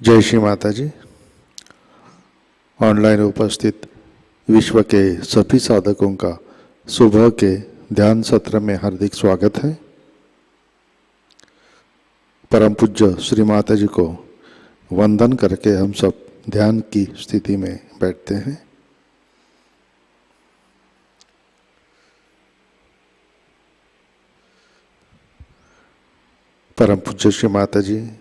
जय श्री माताजी। ऑनलाइन उपस्थित विश्व के सभी साधकों का सुबह के ध्यान सत्र में हार्दिक स्वागत है। परम पूज्य श्री माताजी को वंदन करके हम सब ध्यान की स्थिति में बैठते हैं। परम पूज्य श्री माताजी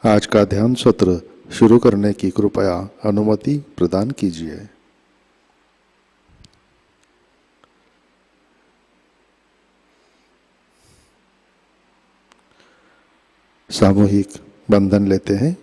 आज का ध्यान सत्र शुरू करने की कृपया अनुमति प्रदान कीजिए। सामूहिक बंधन लेते हैं।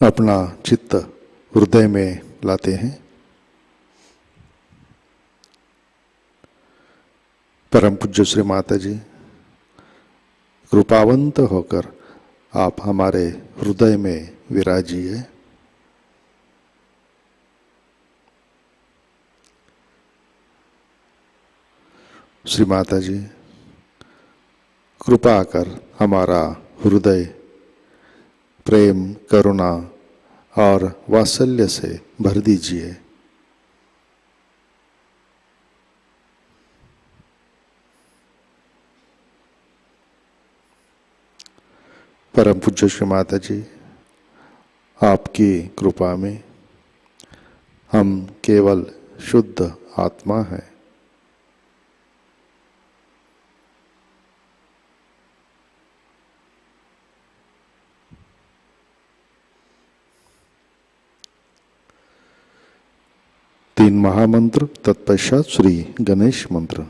अपना चित्त हृदय में लाते हैं। परम पूज्य श्री माताजी कृपावंत होकर आप हमारे हृदय में विराजिए। श्री माताजी कृपा कर हमारा हृदय प्रेम, करुणा और वात्सल्य से भर दीजिए। परम पूज्य श्री माताजी आपकी कृपा में हम केवल शुद्ध आत्मा हैं। तीन महामंत्र तत्पश्चात श्री गणेश मंत्र।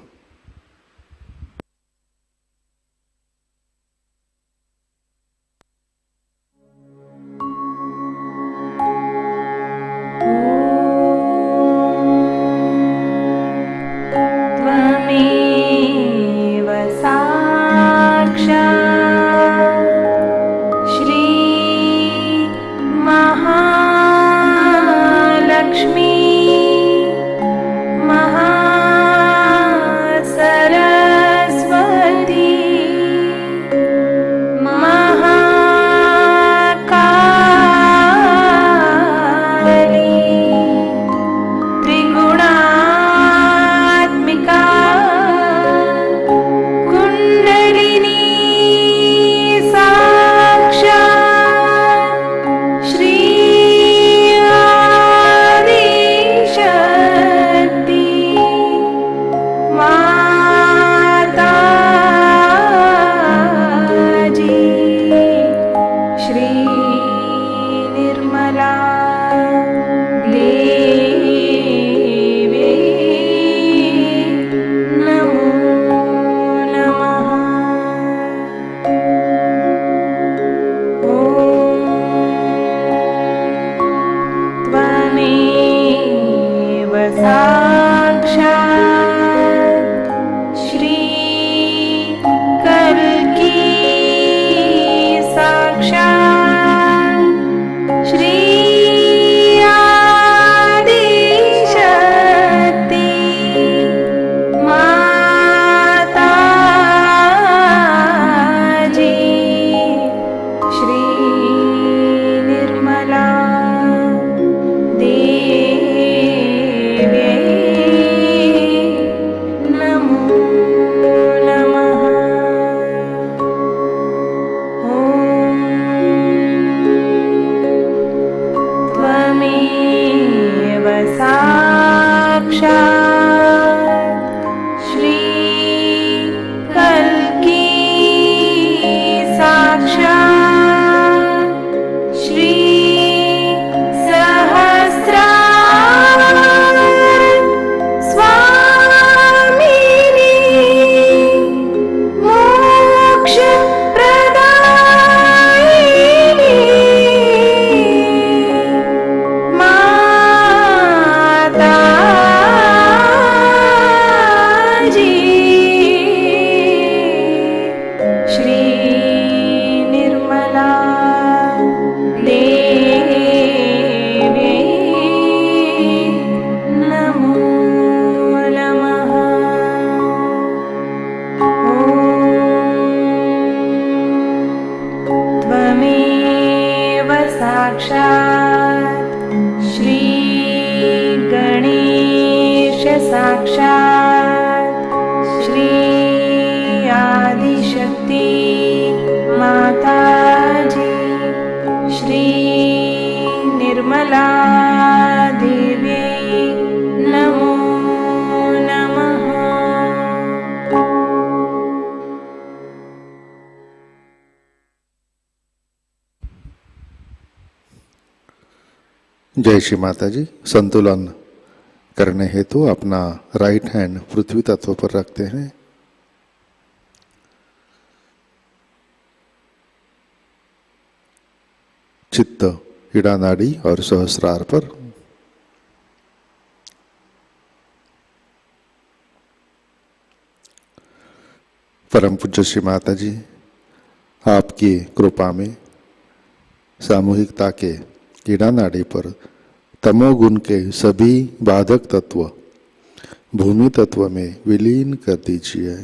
देव्यै श्री कल्की साक्षात् श्री सहस्रार स्वामिनी मोक्ष प्रदायिनी माताजी श्री निर्मला देवी नमो नमः। त्वमेव साक्षात् श्री गणेश साक्षात् श्री आदिशक्ति माताजी श्री निर्मला देवी नमो नमः। जय श्री माता जी। संतुलन करने हेतु अपना राइट हैंड पृथ्वी तत्व पर रखते हैं। चित्त इड़ा नाड़ी और सहस्रार पर। परम पूज्य श्री माता जी, आपकी कृपा में सामूहिकता के इड़ा नाड़ी पर तमोगुण के सभी बाधक तत्व भूमि तत्व में विलीन कर दीजिए।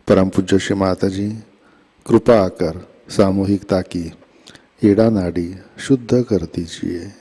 परम पूज्य श्री माता जी, कृपा कर सामूहिकता की इड़ा नाड़ी शुद्ध कर दीजिए।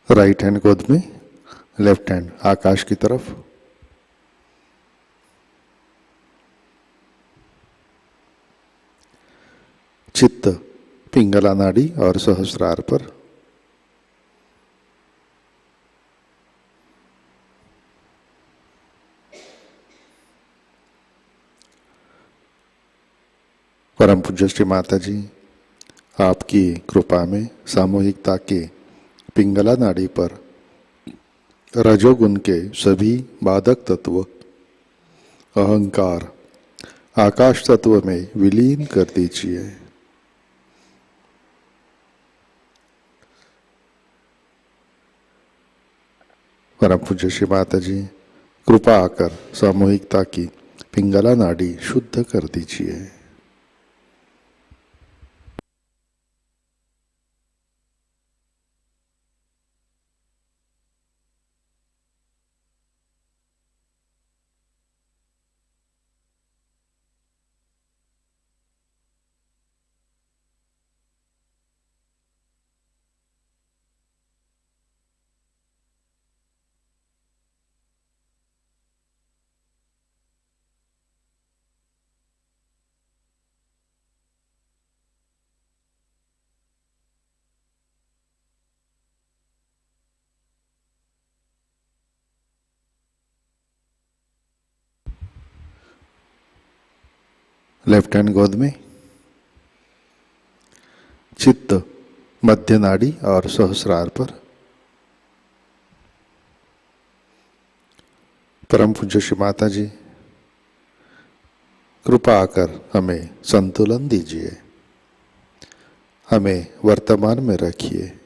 राइट हैंड गोद में, लेफ्ट हैंड आकाश की तरफ। चित्त पिंगला नाड़ी और सहस्रार पर। परम पूज्य श्री माता जी, आपकी कृपा में सामूहिकता के पिंगला नाड़ी पर रजोगुण के सभी बाधक तत्व अहंकार आकाश तत्व में विलीन कर दीजिए। परम पूज्य श्री माता जी, कृपा आकर सामूहिकता की पिंगला नाड़ी शुद्ध कर दीजिए। लेफ्ट हैंड गोद में। चित्त मध्य नाड़ी और सहस्रार पर। परम पूज्य श्री माता जी, कृपा कर हमें संतुलन दीजिए, हमें वर्तमान में रखिए।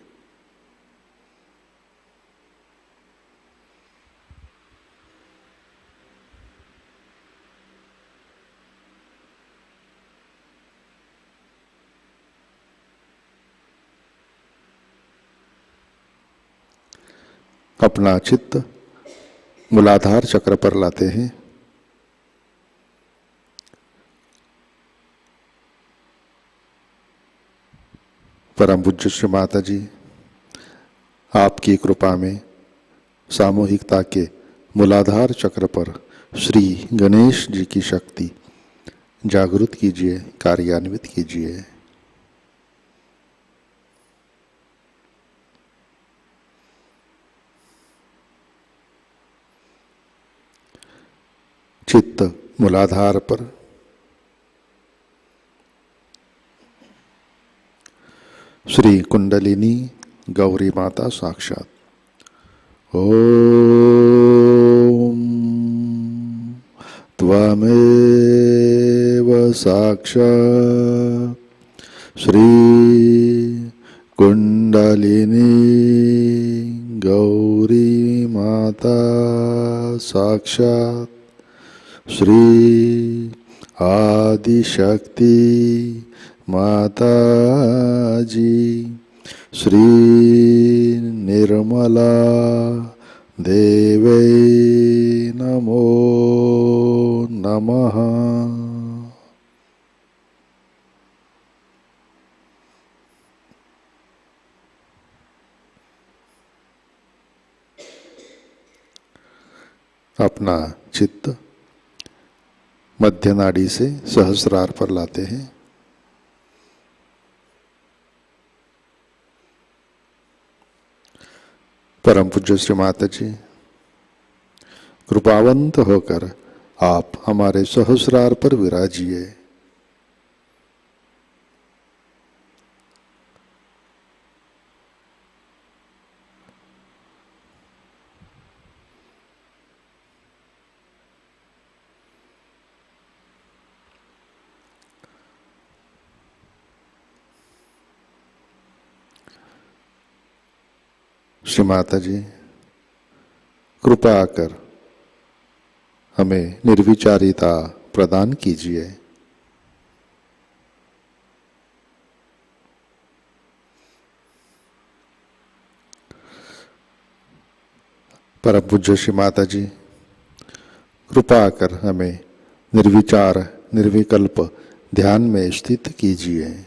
अपना चित्त मूलाधार चक्र पर लाते हैं। परम पूज्य श्री माता जी, आपकी कृपा में सामूहिकता के मूलाधार चक्र पर श्री गणेश जी की शक्ति जागृत कीजिए, कार्यान्वित कीजिए। चित्त मूलाधार पर। श्री कुंडलिनी गौरी माता साक्षात। ओम त्वमेव साक्षात् श्री कुंडलिनी गौरी माता साक्षात् श्री आदिशक्ति माताजी श्री निर्मला देवै नमो नमः। अपना चित्त मध्य नाड़ी से सहस्रार पर लाते हैं। परम पूज्य श्री माता जी, कृपावंत होकर आप हमारे सहस्रार पर विराजिए। श्री माता जी, कृपा कर हमें निर्विचारिता प्रदान कीजिए। परम पूज्य श्री माता जी, कृपा कर हमें निर्विचार निर्विकल्प ध्यान में स्थित कीजिए।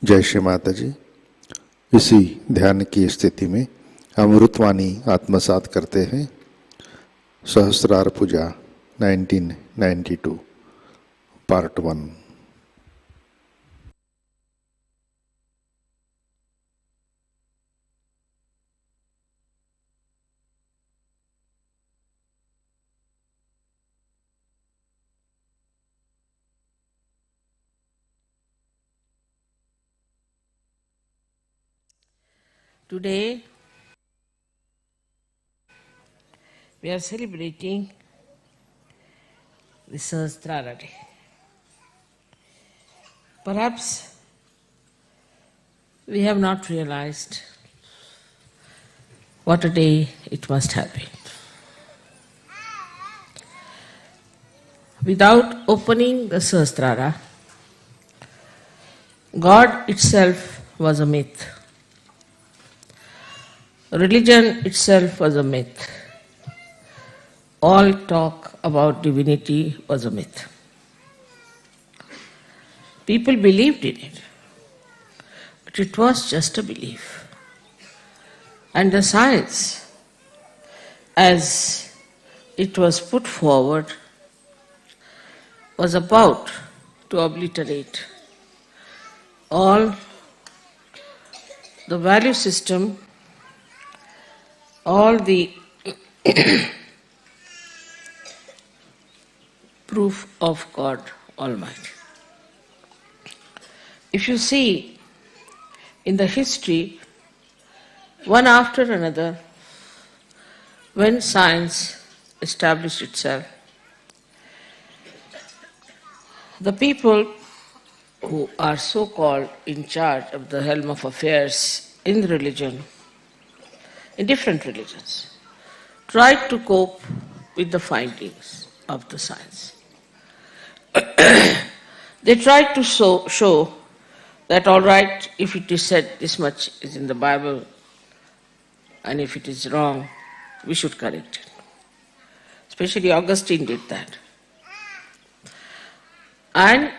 जय श्री माता जी। इसी ध्यान की स्थिति में अमृतवाणी आत्मसात करते हैं। सहस्रार पूजा 1992 part 1। Today we are celebrating the Sahasrara day. Perhaps we have not realized what a day it must have been. Without opening the Sahasrara, God itself was a myth. Religion itself was a myth. All talk about divinity was a myth. People believed in it, but it was just a belief. And the science, as it was put forward, was about to obliterate all the value system, all the proof of God Almighty. If you see in the history, one after another, when science established itself, the people who are so-called in charge of the helm of affairs in religion, in different religions, tried to cope with the findings of the science. They tried to show that all right, if it is said this much is in the Bible, and if it is wrong, we should correct it. Especially Augustine did that. And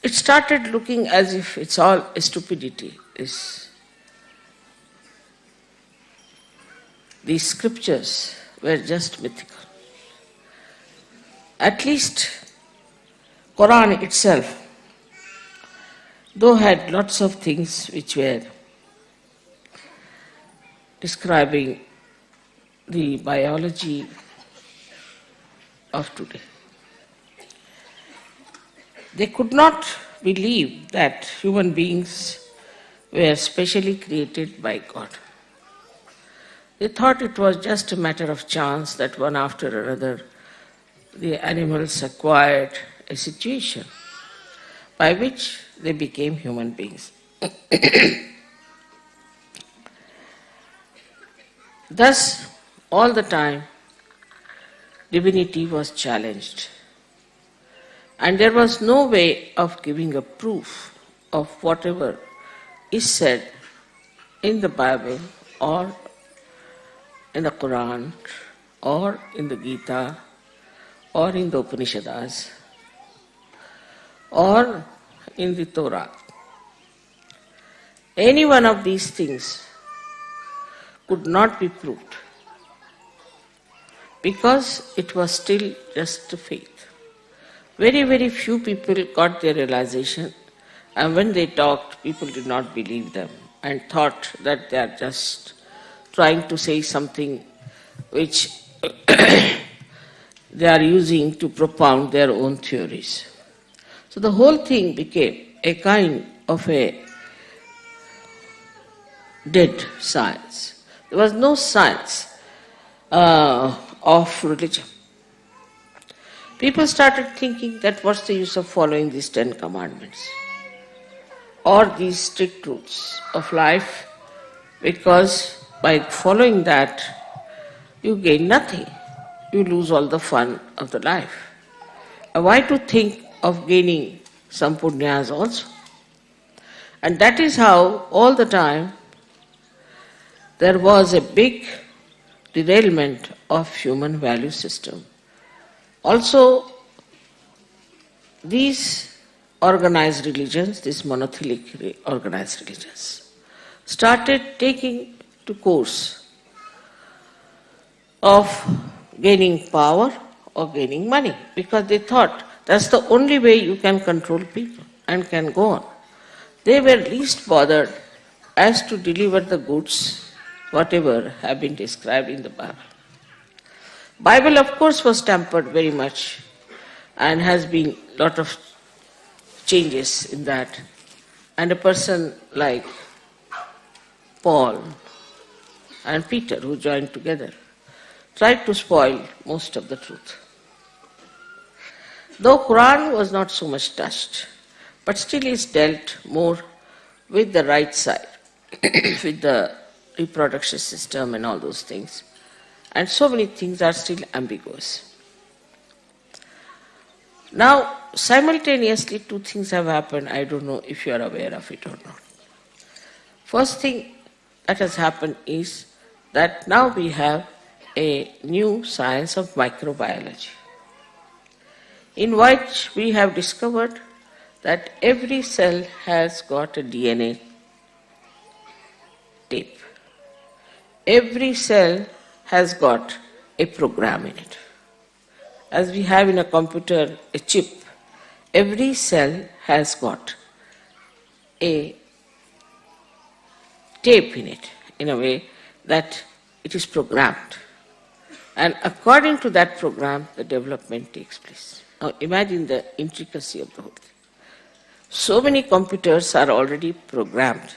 it started looking as if it's all a stupidity. These scriptures were just mythical. At least Quran itself, though had lots of things which were describing the biology of today, they could not believe that human beings were specially created by God. They thought it was just a matter of chance that one after another the animals acquired a situation by which they became human beings. Thus, all the time, divinity was challenged. And there was no way of giving a proof of whatever is said in the Bible or in the Quran or in the Gita or in the Upanishads or in the Torah. Any one of these things could not be proved because it was still just a faith. Very, very few people got their realization, and when they talked, people did not believe them and thought that they are just trying to say something which they are using to propound their own theories. So the whole thing became a kind of a dead science. There was no science of religion. People started thinking that what's the use of following these 10 commandments or these strict rules of life, because by following that you gain nothing. You lose all the fun of the life. And why to think of gaining some punyas also? And that is how all the time there was a big derailment of human value system. Also, these organized religions, these monotheistic organized religions, started taking to course of gaining power or gaining money, because they thought that's the only way you can control people and can go on. They were least bothered as to deliver the goods, whatever have been described in the Bible. Bible, of course, was tampered very much and has been a lot of changes in that. And a person like Paul and Peter, who joined together, tried to spoil most of the truth. Though Quran was not so much touched, but still is dealt more with the right side, with the reproduction system and all those things. And so many things are still ambiguous. Now, simultaneously, two things have happened. I don't know if you are aware of it or not. First thing that has happened is that now we have a new science of microbiology, in which we have discovered that every cell has got a DNA tape. Every cell has got a program in it. As we have in a computer a chip, every cell has got a tape in it, in a way that it is programmed. And according to that program, the development takes place. Now imagine the intricacy of the whole thing. So many computers are already programmed,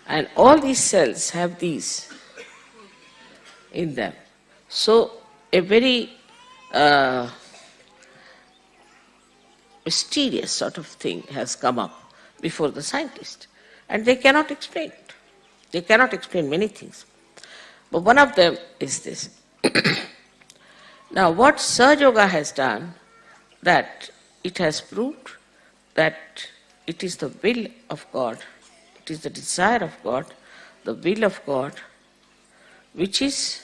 and all these cells have these in them. So a very mysterious sort of thing has come up before the scientists, and they cannot explain it. They cannot explain many things. But one of them is this. Now what Sahajayoga has done, that it has proved that it is the will of God, it is the desire of God, the will of God, which is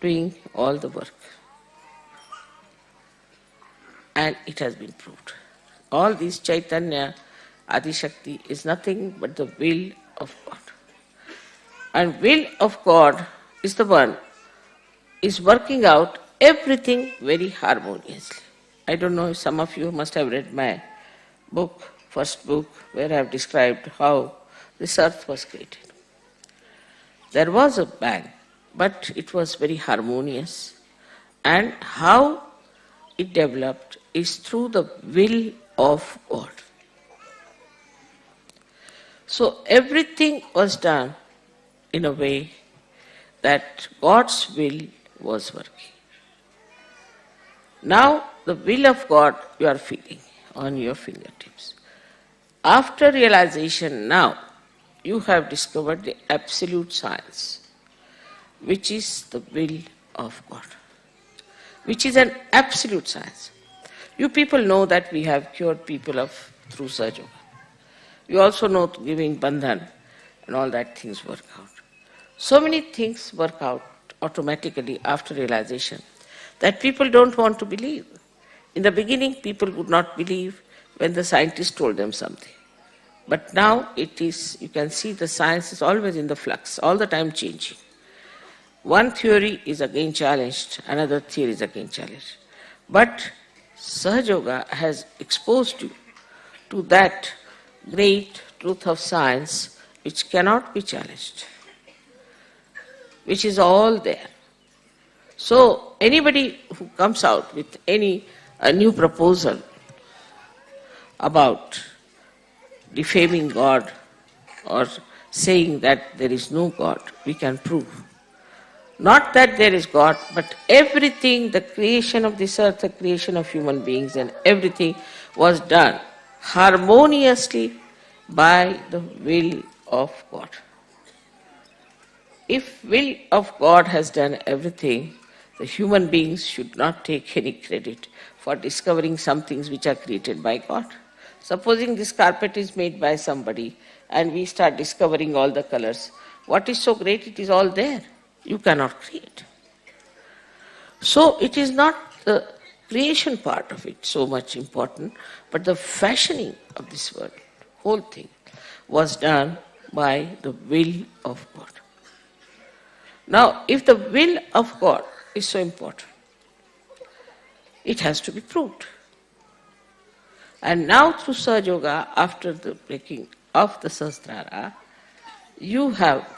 doing all the work. And it has been proved. All this Chaitanya, Adi Shakti is nothing but the will of God. And will of God is the one is working out everything very harmoniously. I don't know if some of you must have read my book, first book, where I have described how this earth was created. There was a bang, but it was very harmonious. And how it developed is through the will of God. So everything was done in a way that God's will was working. Now the will of God you are feeling on your fingertips. After realization now, you have discovered the absolute science, which is the will of God, which is an absolute science. You people know that we have cured people through Sahajayoga. You also know giving bandhan and all that things work out. So many things work out automatically after realization that people don't want to believe. In the beginning, people would not believe when the scientists told them something. But now it is, you can see the science is always in the flux, all the time changing. One theory is again challenged, another theory is again challenged. But Sahajayoga has exposed you to that great truth of science which cannot be challenged, which is all there. So anybody who comes out with a new proposal about defaming God or saying that there is no God, we can prove. Not that there is God, but everything, the creation of this earth, the creation of human beings and everything was done harmoniously by the will of God. If will of God has done everything, the human beings should not take any credit for discovering some things which are created by God. Supposing this carpet is made by somebody and we start discovering all the colors, what is so great? It is all there. You cannot create. So it is not the creation part of it so much important, but the fashioning of this world, whole thing, was done by the will of God. Now, if the will of God is so important, it has to be proved. And now through Sahajayoga, after the breaking of the Sahasrara, you have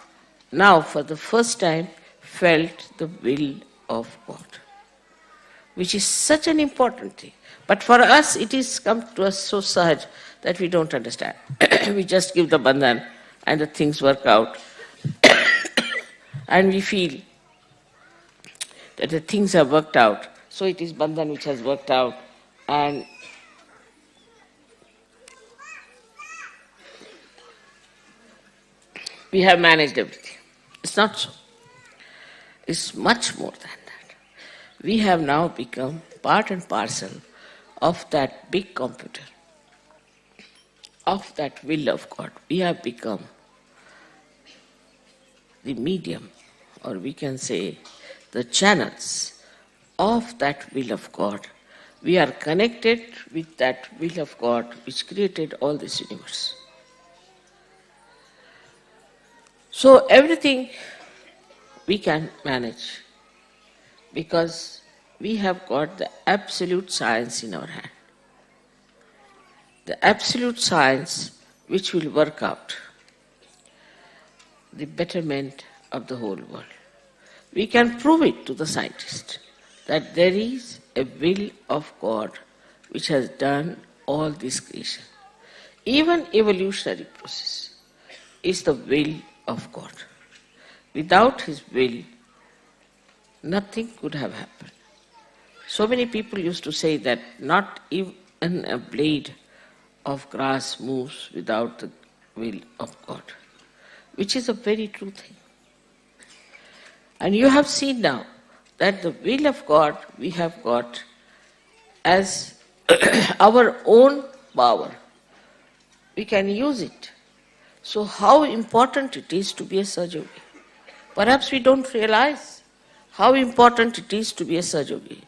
now for the first time felt the will of God, which is such an important thing. But for us, it is come to us so sahaj that we don't understand. We just give the bandhan and the things work out. And we feel that the things have worked out. So it is bandhan which has worked out, and we have managed everything. It's not so. It's much more than that. We have now become part and parcel of that big computer, of that will of God. We have become the medium, or we can say the channels of that will of God. We are connected with that will of God which created all this universe. So everything we can manage because we have got the absolute science in our hand. The absolute science which will work out the betterment of the whole world. We can prove it to the scientist that there is a will of God which has done all this creation. Even evolutionary process is the will of God. Without His will, nothing could have happened. So many people used to say that not even a blade of grass moves without the will of God, which is a very true thing. And you have seen now that the will of God we have got as our own power. We can use it. So how important it is to be a Sahajayogi. Perhaps we don't realize how important it is to be a Sahajayogi.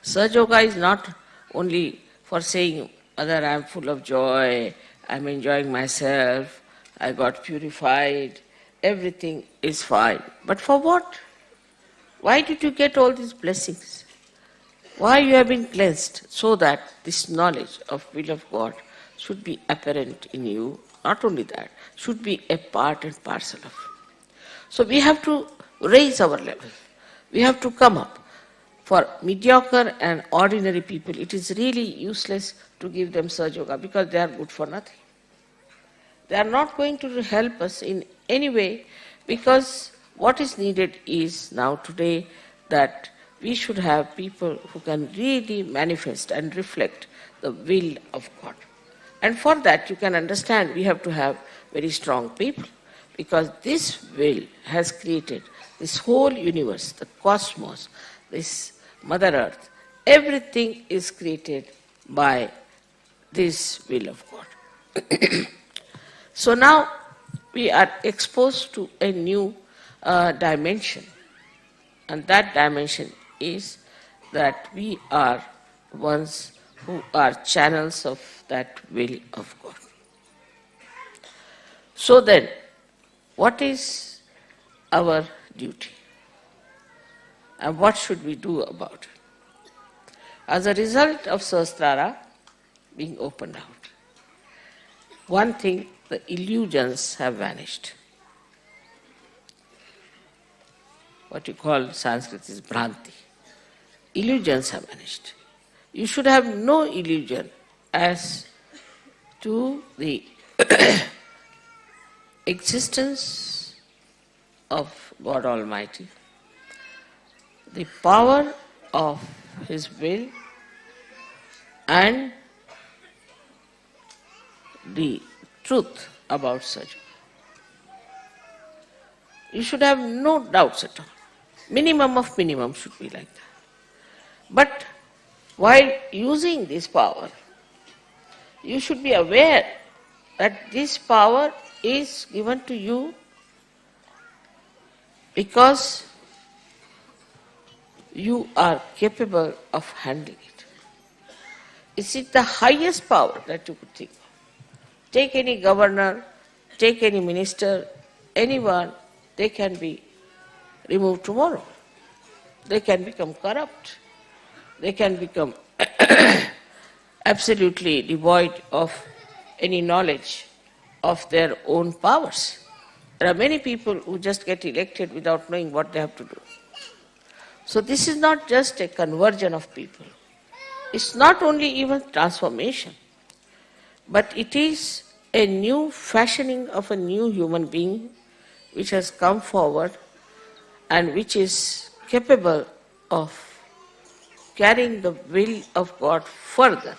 Sahajayoga is not only for saying, Mother, I am full of joy, I am enjoying myself, I got purified, everything is fine. But for what? Why did you get all these blessings? Why you have been cleansed? So that this knowledge of will of God should be apparent in you. Not only that, should be a part and parcel of you. So we have to raise our level. We have to come up. For mediocre and ordinary people, it is really useless to give them Sahajayoga because they are good for nothing. They are not going to help us in any way because what is needed is now today that we should have people who can really manifest and reflect the will of God. And for that you can understand we have to have very strong people because this will has created this whole universe, the cosmos, this Mother Earth. Everything is created by this will of God. So now we are exposed to a new dimension, and that dimension is that we are ones who are channels of that will of God. So then, what is our duty? And what should we do about it? As a result of Sahasrara being opened out, one thing, the illusions have vanished. What you call Sanskrit is Bhranti. Illusions have vanished. You should have no illusion as to the existence of God Almighty, the power of His will, and the truth about such. You should have no doubts at all. Minimum of minimum should be like that. But while using this power, you should be aware that this power is given to you because you are capable of handling it. Is it the highest power that you could think of? Take any governor, take any minister, anyone, they can be removed tomorrow. They can become corrupt. They can become absolutely devoid of any knowledge of their own powers. There are many people who just get elected without knowing what they have to do. So this is not just a conversion of people. It's not only even transformation, but it is a new fashioning of a new human being which has come forward and which is capable of carrying the will of God further.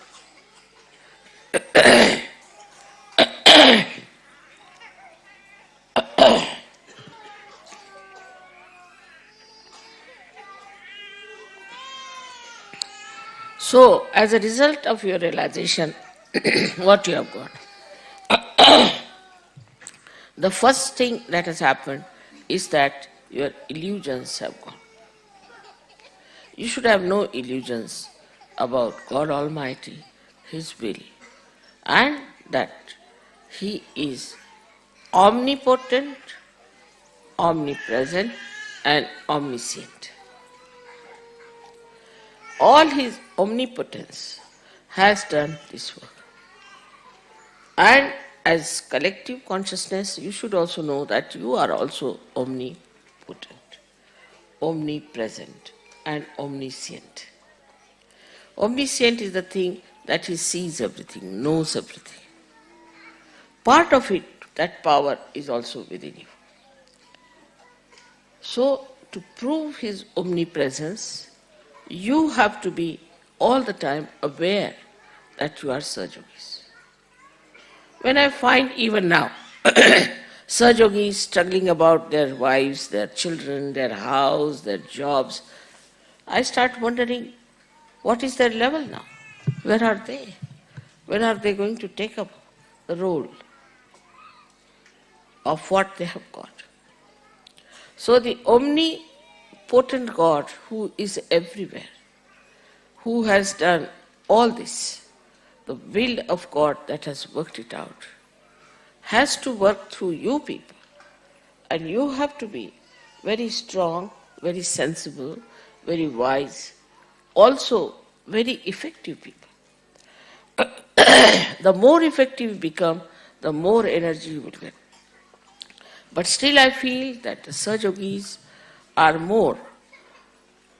So, as a result of your realization, what you have got? The first thing that has happened is that your illusions have gone. You should have no illusions about God Almighty, His will, and that He is omnipotent, omnipresent, and omniscient. All His omnipotence has done this work. And as collective consciousness, you should also know that you are also omnipotent, omnipresent, and omniscient. Omniscient is the thing that He sees everything, knows everything. Part of it, that power, is also within you. So, to prove His omnipresence, you have to be all the time aware that you are Sahajogis. When I find even now, Sahajogis struggling about their wives, their children, their house, their jobs, I start wondering, what is their level now? Where are they? When are they going to take up the role of what they have got? So the omnipotent God who is everywhere, who has done all this, the will of God that has worked it out, has to work through you people. And you have to be very strong, very sensible, very wise, also very effective people. The more effective you become, the more energy you will get. But still I feel that the Sahajogis are more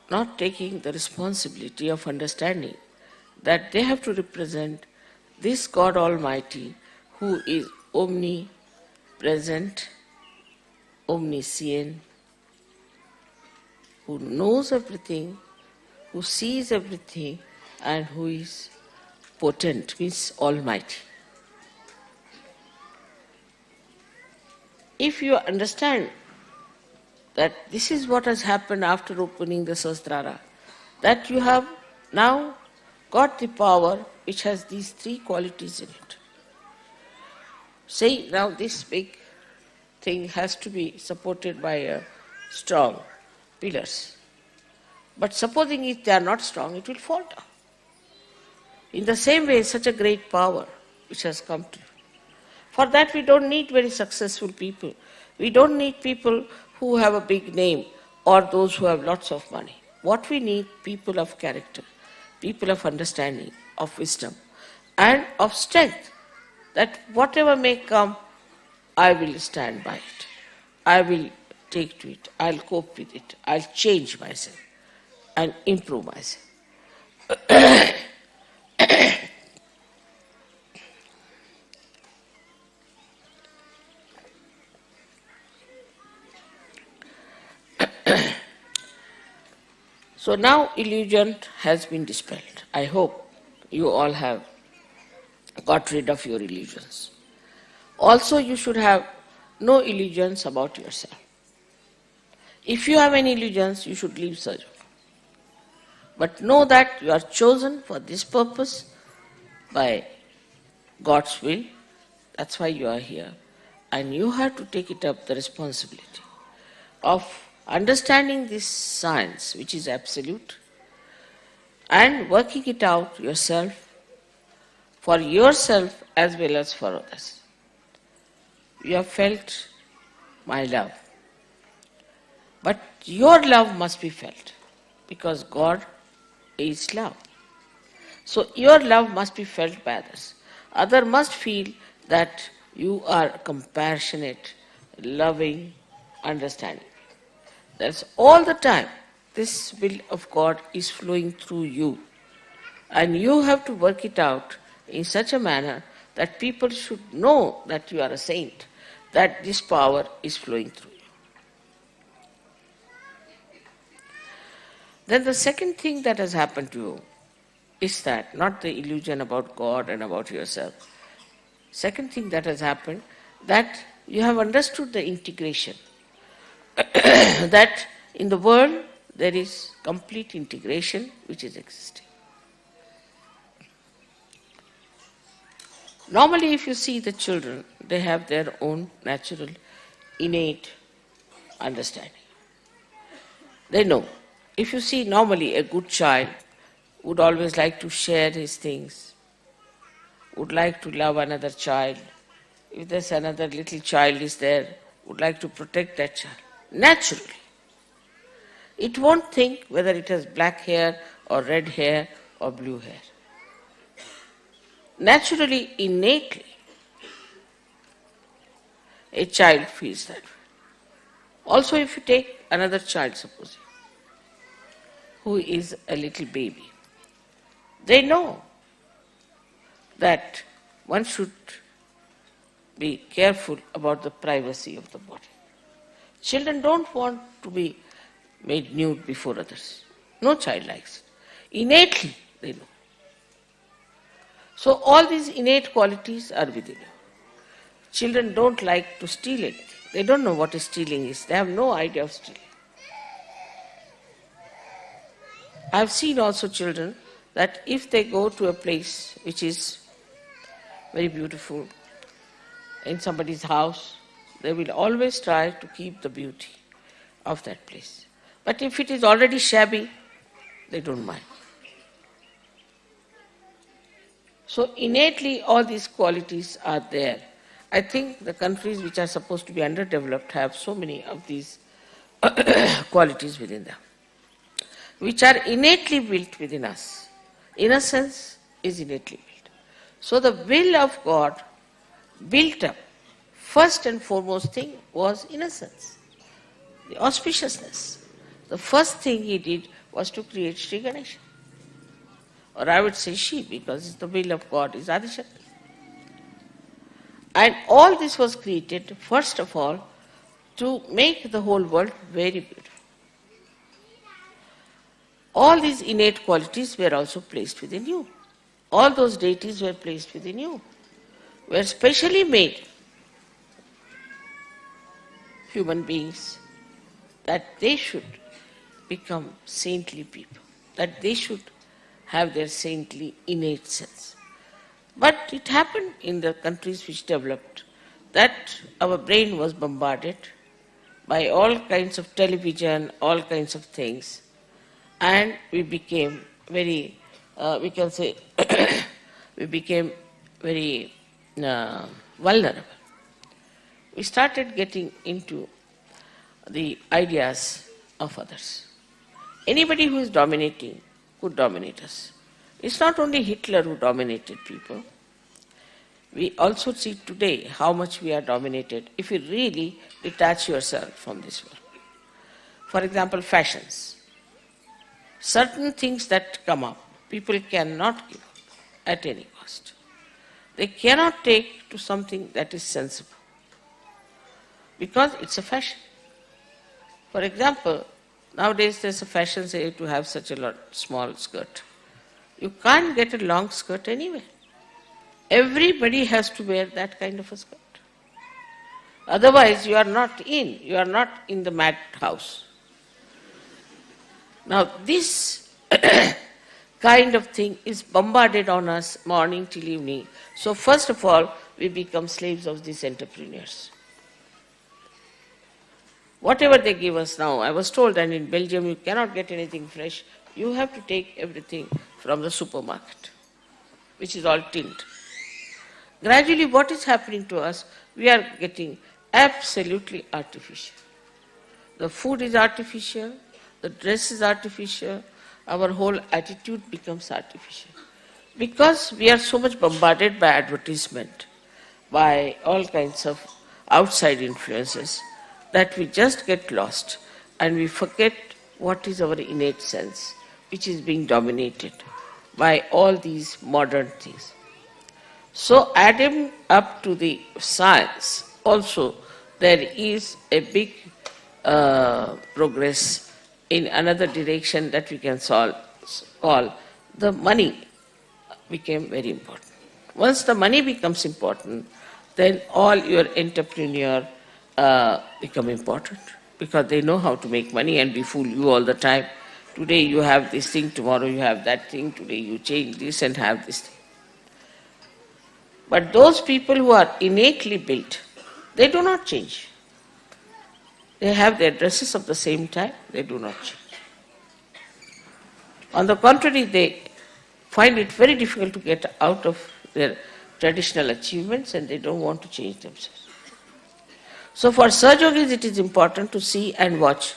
not taking the responsibility of understanding that they have to represent this God Almighty who is omnipresent, omniscient, who knows everything, who sees everything, and who is potent, means almighty. If you understand that this is what has happened after opening the Sahasrara, that you have now got the power which has these three qualities in it. Say now this big thing has to be supported by strong pillars. But supposing if they are not strong, it will fall down. In the same way, such a great power which has come to you. For that we don't need very successful people. We don't need people who have a big name or those who have lots of money. What we need, people of character, people of understanding, of wisdom, and of strength, that whatever may come, I will stand by it. I will take to it. I'll cope with it. I'll change myself and improve myself. So now illusion has been dispelled. I hope you all have got rid of your illusions. Also, you should have no illusions about yourself. If you have any illusions, you should leave Sahajayoga. But know that you are chosen for this purpose by God's will. That's why you are here. And you have to take it up, the responsibility of understanding this science, which is absolute, and working it out yourself, for yourself as well as for others. You have felt my love. But your love must be felt, because God is love. So your love must be felt by others. Others must feel that you are compassionate, loving, understanding. That's all the time. This will of God is flowing through you. And you have to work it out in such a manner that people should know that you are a saint, that this power is flowing through you. Then the second thing that has happened to you is that, not the illusion about God and about yourself. Second thing that has happened, that you have understood the integration. That in the world there is complete integration which is existing. Normally if you see the children, they have their own natural, innate understanding. They know. If you see normally a good child would always like to share his things, would like to love another child. If there's another little child is there, would like to protect that child. Naturally. It won't think whether it has black hair or red hair or blue hair. Naturally, innately, a child feels that way. Also, if you take another child, suppose, who is a little baby, they know that one should be careful about the privacy of the body. Children don't want to be made nude before others. No child likes it. Innately, they know. So all these innate qualities are within you. Children don't like to steal anything. They don't know what stealing is. They have no idea of stealing. I have seen also children that if they go to a place which is very beautiful, in somebody's house, they will always try to keep the beauty of that place. But if it is already shabby, they don't mind. So innately all these qualities are there. I think the countries which are supposed to be underdeveloped have so many of these qualities within them, which are innately built within us. Innocence is innately built. So the will of God built up, first and foremost thing was innocence, the auspiciousness. The first thing he did was to create Shri Ganesha. Or I would say Shri, because the will of God is Adishakti. And all this was created, first of all, to make the whole world very beautiful. All these innate qualities were also placed within you. All those deities were placed within you, were specially made human beings, that they should become saintly people, that they should have their saintly innate sense. But it happened in the countries which developed that our brain was bombarded by all kinds of television, all kinds of things, and we became very, we can say, we became very vulnerable. We started getting into the ideas of others. Anybody who is dominating could dominate us. It's not only Hitler who dominated people. We also see today how much we are dominated if you really detach yourself from this world. For example, fashions. Certain things that come up, people cannot give up at any cost. They cannot take to something that is sensible, because it's a fashion. For example, nowadays there's a fashion, say, to have such a small skirt. You can't get a long skirt anywhere. Everybody has to wear that kind of a skirt. Otherwise, you are not in the madhouse. Now, this kind of thing is bombarded on us morning till evening. So, first of all, we become slaves of these entrepreneurs. Whatever they give us now, I was told, and in Belgium you cannot get anything fresh. You have to take everything from the supermarket, which is all tinned. Gradually, what is happening to us? We are getting absolutely artificial. The food is artificial, the dress is artificial, our whole attitude becomes artificial. Because we are so much bombarded by advertisement, by all kinds of outside influences, that we just get lost and we forget what is our innate sense, which is being dominated by all these modern things. So adding up to the science, also there is a big progress in another direction that we can call the money became very important. Once the money becomes important, then all your entrepreneur become important, because they know how to make money and we fool you all the time. Today you have this thing, tomorrow you have that thing, today you change this and have this thing. But those people who are innately built, they do not change. They have their dresses of the same type, they do not change. On the contrary, they find it very difficult to get out of their traditional achievements and they don't want to change themselves. So for Sahajogis, it is important to see and watch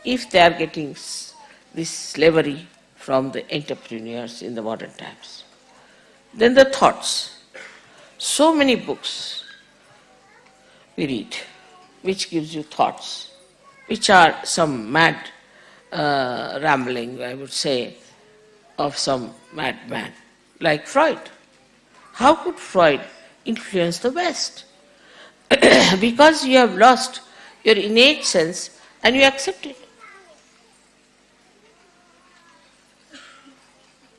if they are getting this slavery from the entrepreneurs in the modern times. Then the thoughts. So many books we read, which gives you thoughts, which are some mad rambling, I would say, of some madman, like Freud. How could Freud influence the West? Because you have lost your innate sense and you accept it.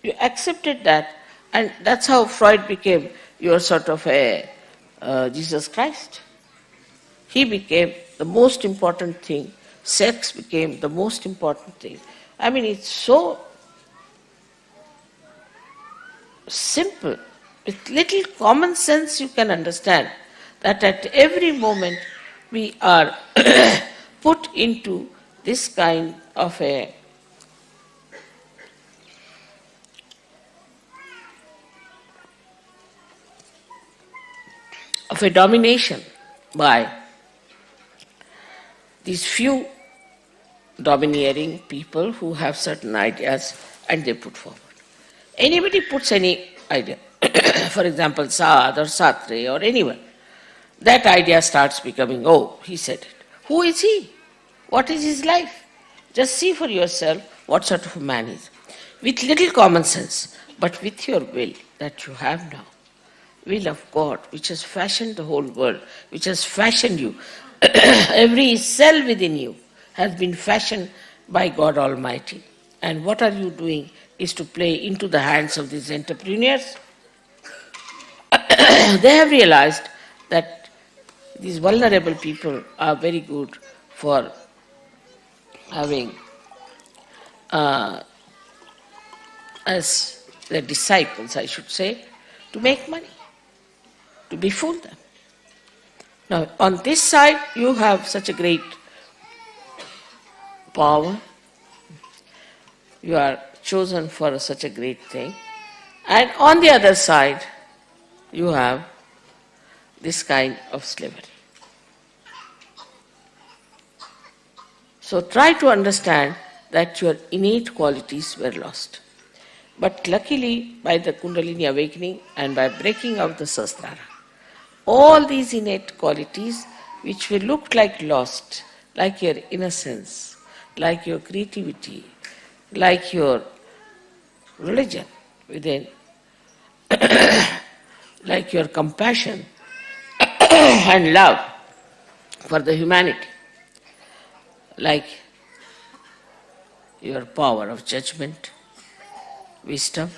You accepted that, and that's how Freud became your sort of a Jesus Christ. He became the most important thing. Sex became the most important thing. I mean, it's so simple. With little common sense you can understand that at every moment we are put into this kind of a domination by these few domineering people who have certain ideas and they put forward. Anybody puts any idea, for example, Saad or Satre or anyone, that idea starts becoming, oh, he said it. Who is he? What is his life? Just see for yourself what sort of a man he is. With little common sense, but with your will that you have now, will of God, which has fashioned the whole world, which has fashioned you, every cell within you has been fashioned by God Almighty. And what are you doing is to play into the hands of these entrepreneurs. They have realized that these vulnerable people are very good for having as their disciples, I should say, to make money, to befool them. Now, on this side, you have such a great power. You are chosen for such a great thing. And on the other side, you have this kind of slavery. So try to understand that your innate qualities were lost. But luckily, by the Kundalini awakening and by breaking out the Sahasrara, all these innate qualities which will look like lost, like your innocence, like your creativity, like your religion within, like your compassion and love for the humanity, like your power of judgment, wisdom,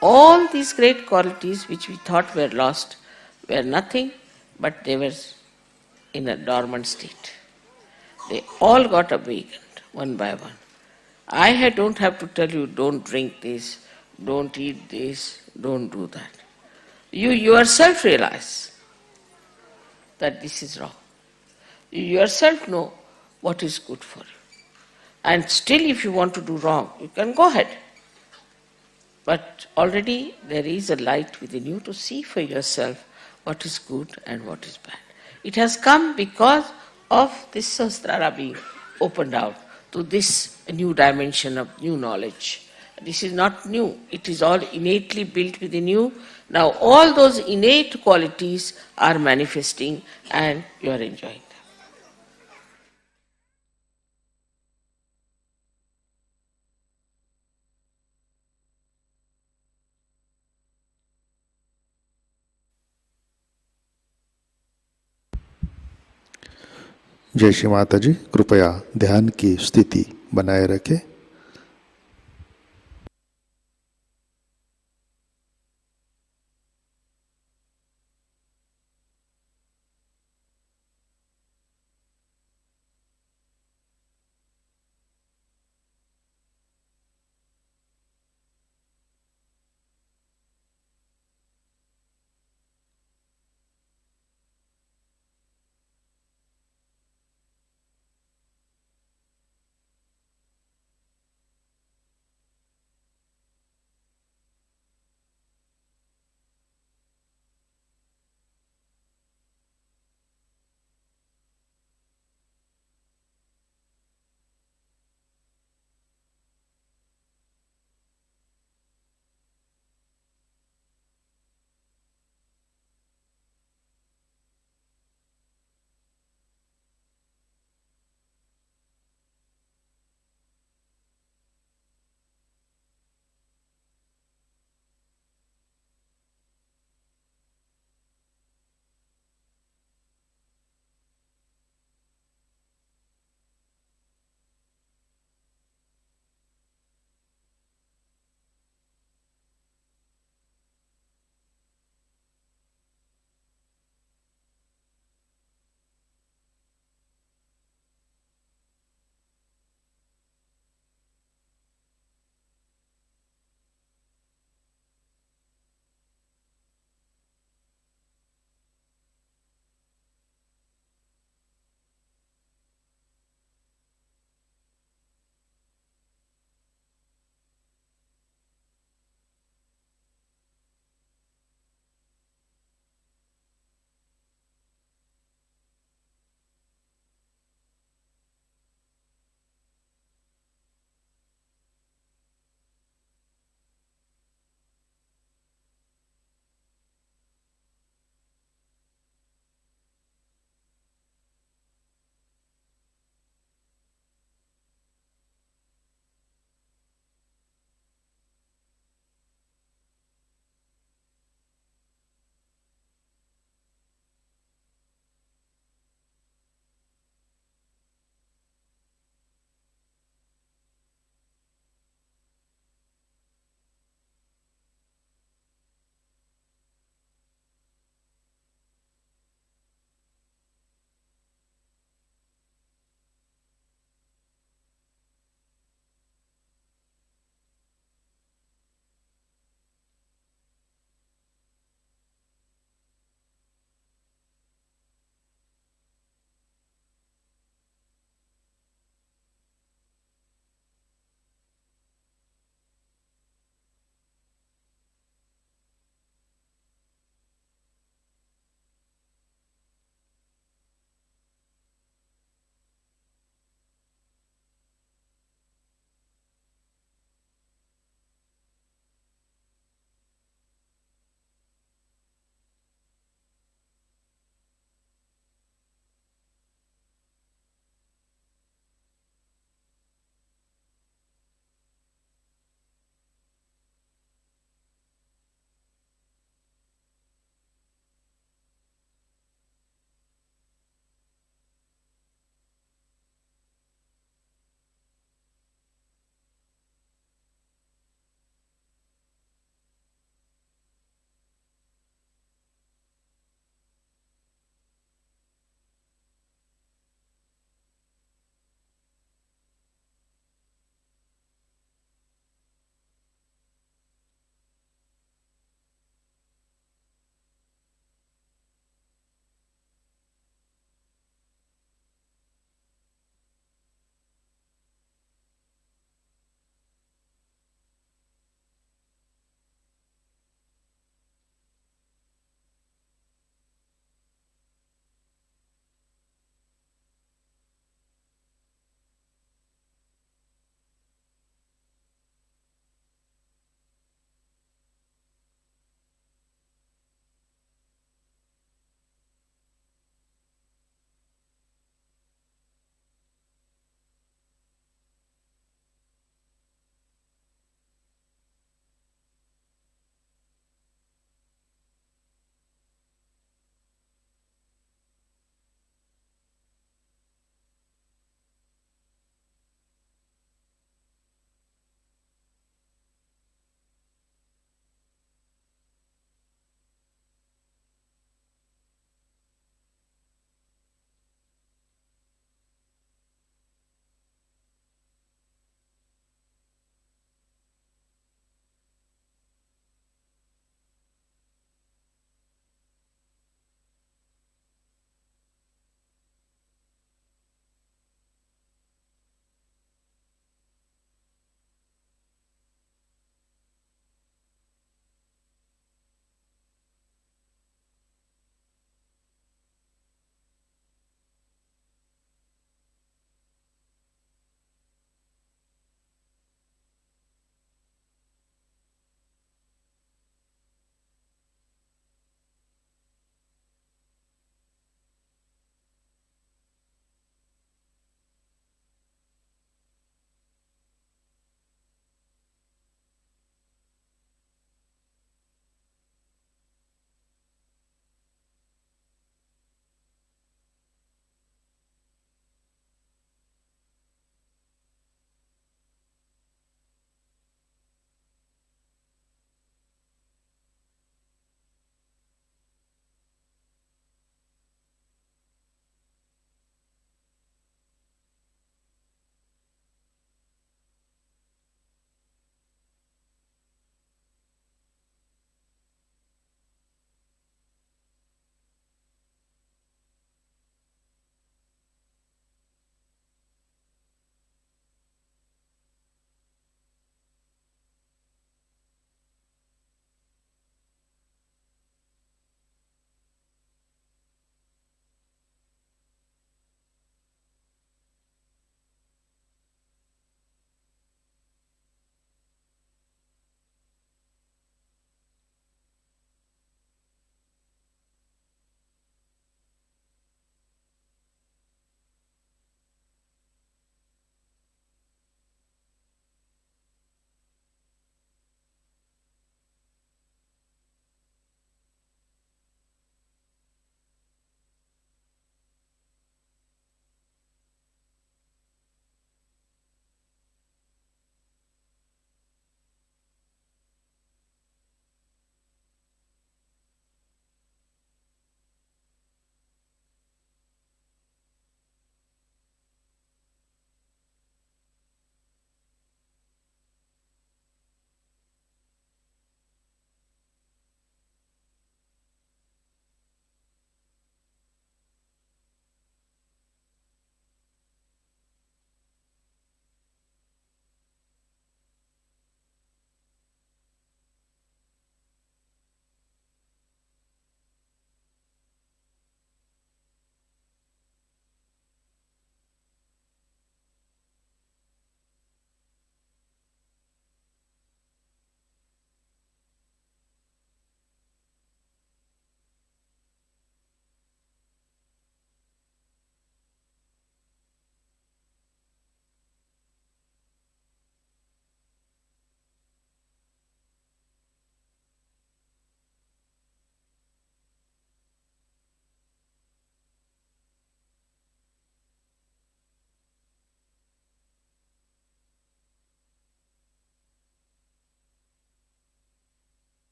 all these great qualities which we thought were lost were nothing but they were in a dormant state. They all got awakened one by one. I don't have to tell you, don't drink this, don't eat this, don't do that. You yourself realize that this is wrong. You yourself know what is good for you. And still, if you want to do wrong, you can go ahead. But already there is a light within you to see for yourself what is good and what is bad. It has come because of this Sahasrara being opened out to this new dimension of new knowledge. This is not new, it is all innately built within you. Now all those innate qualities are manifesting and you are enjoying them. जय श्री माता जी, कृपया ध्यान की स्थिति बनाए रखें।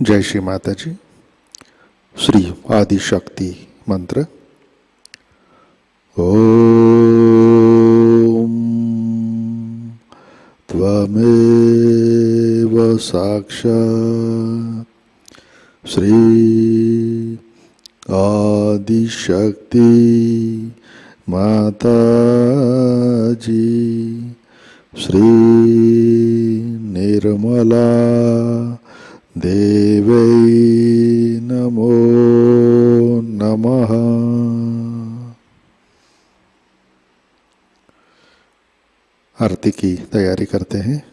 जय श्री माता जी। श्री आदि शक्ति मंत्र। ओम त्वमेव साक्षात् श्री आदि शक्ति माताजी श्री निर्मला देवै नमो नमः। आरती की तैयारी करते हैं।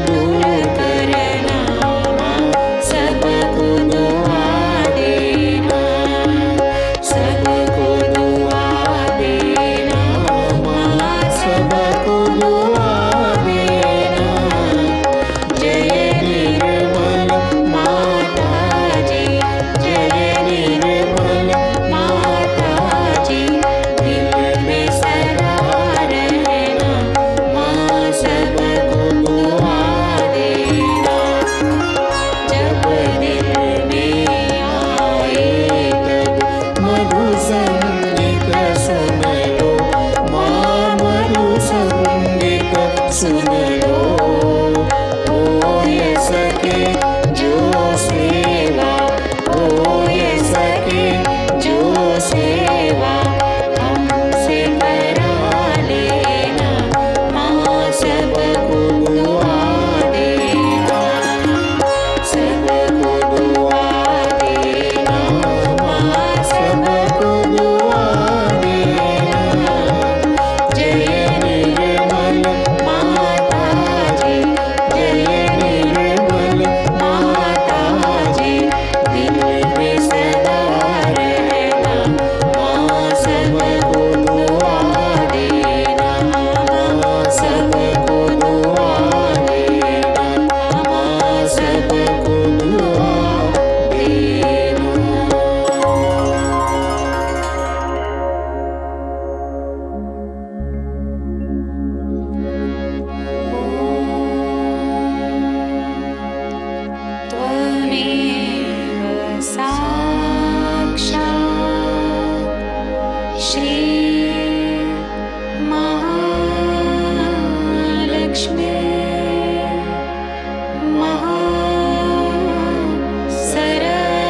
दूर करना, सबको दुआ देना, सबको दुआ देना, माँ सबको दुआ देना। जय निर्मल माताजी, जय निर्मल माताजी, दिल में सदा रहना, माँ सबको दुआ देना। जब दिल में आए तब मधु संगीत सुन लो, माँ मधु संगीत सुन लो। हो सके जो सेवा, हो सके जो सेवा, हमसे करा लेना, माँ सबको दुआ देना, सबको दुआ देना, माँ सबको दुआ देना। जय निर्मल माताजी, जय निर्मल माताजी, दिल में सदा रहना, माँ सबको दुआ देना, माँ सबको दुआ देना, माँ सबको दुआ देना। त्वमेव साक्षात् श्री महालक्ष्मी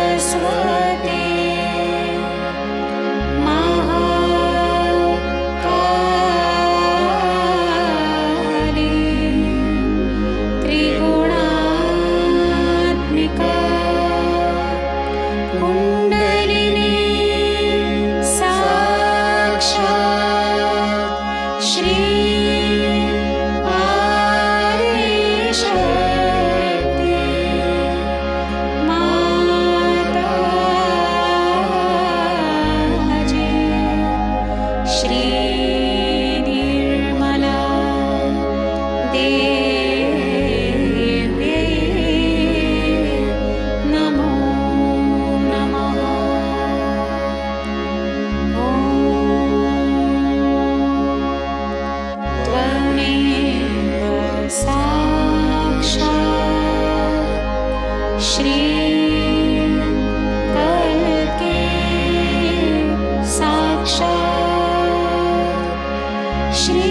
सरस्वती महाकाली त्रिगुणात्मिका कुण्डलिनी साक्षात् श्री आदिशक्ति माताजी, श्री निर्मला देवी नमो नमः। त्वमेव साक्षात् श्री कल्के साक्षात् श्री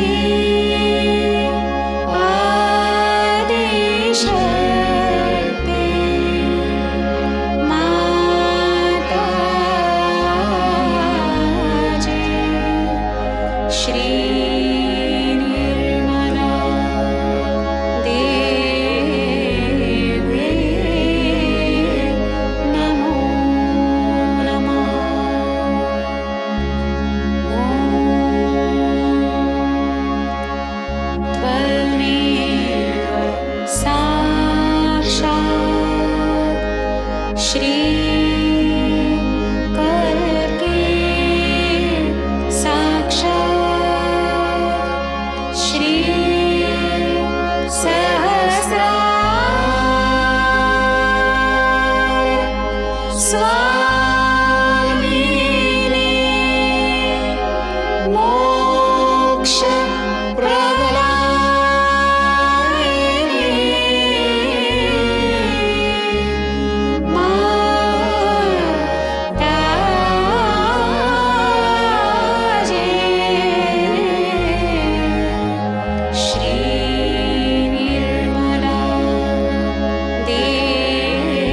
आदिशक्ति माताजी, श्री निर्मला देवी नमो नमः। त्वमेव साक्षात् श्री कल्के साक्षात् श्री सहस्रार स्वामिनी मोक्ष प्रदायिनी माताजी, श्री निर्मला देवी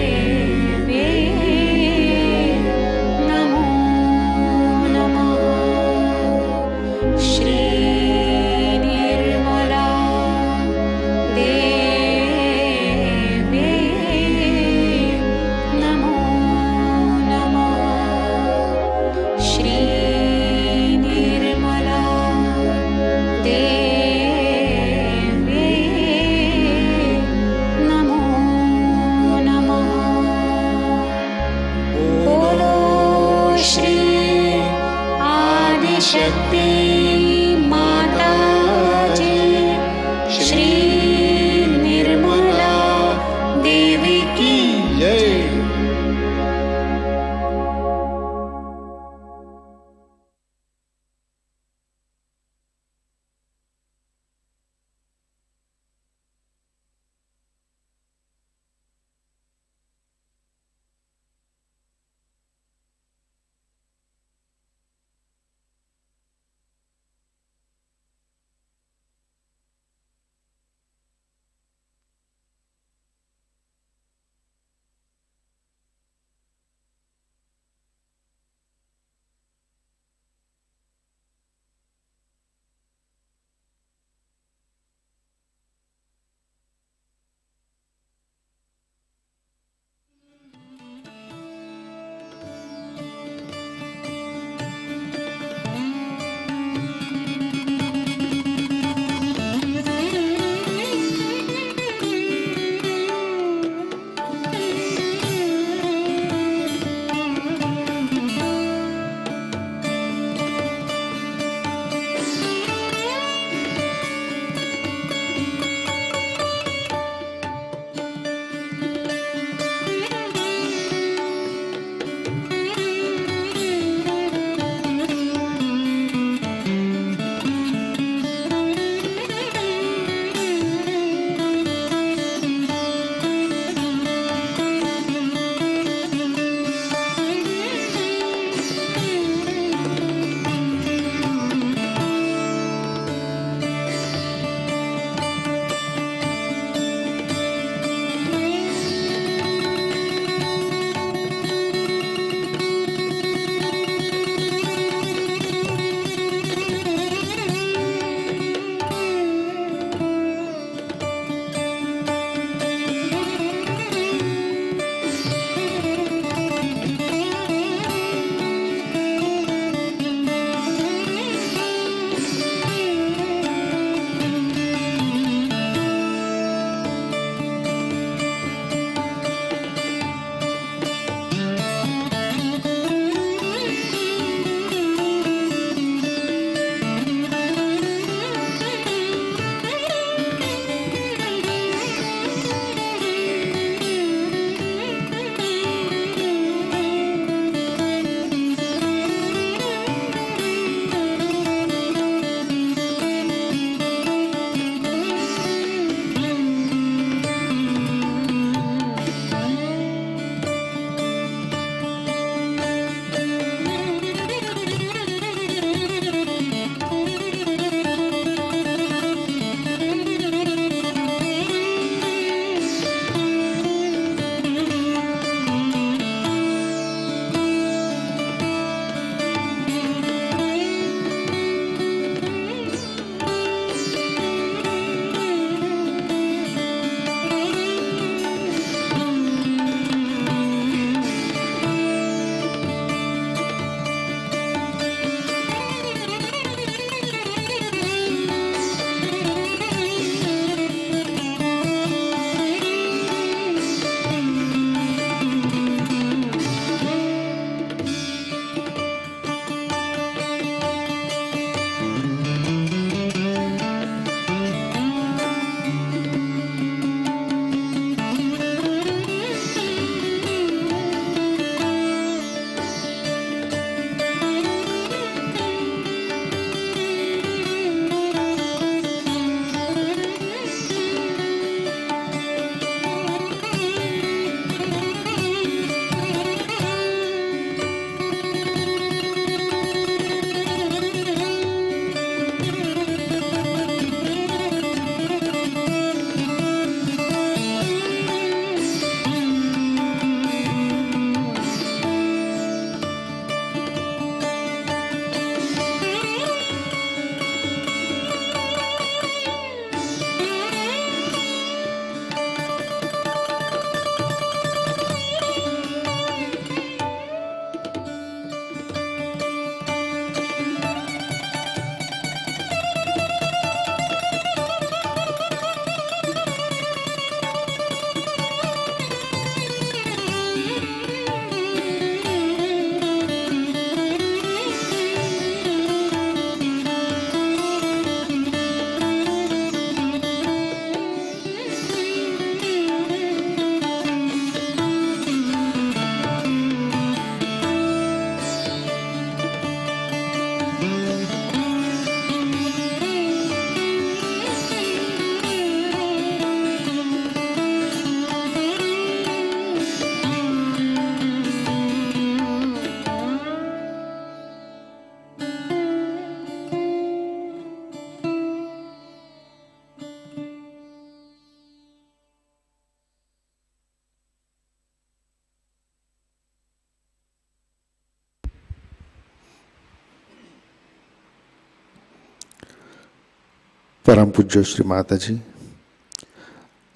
परम पूज्य श्री माताजी,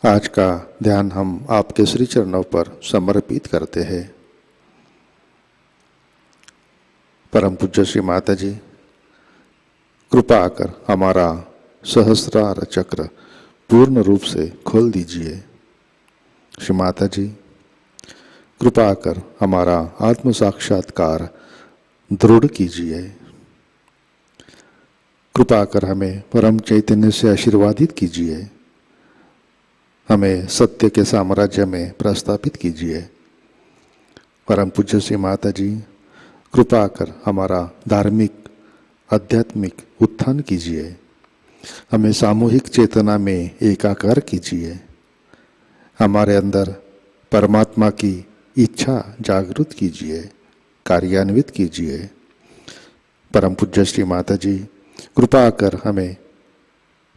आज का ध्यान हम आपके श्री चरणों पर समर्पित करते हैं। परम पूज्य श्री माताजी, कृपा कर हमारा सहस्रार चक्र पूर्ण रूप से खोल दीजिए। श्री माताजी, कृपा कर हमारा आत्म साक्षात्कार दृढ़ कीजिए। कृपा कर हमें परम चैतन्य से आशीर्वादित कीजिए। हमें सत्य के साम्राज्य में प्रस्थापित कीजिए। परम पूज्य श्री माताजी, कृपा कर हमारा धार्मिक आध्यात्मिक उत्थान कीजिए। हमें सामूहिक चेतना में एकाकार कीजिए। हमारे अंदर परमात्मा की इच्छा जागृत कीजिए, कार्यान्वित कीजिए। परम पूज्य श्री माताजी, कृपा कर हमें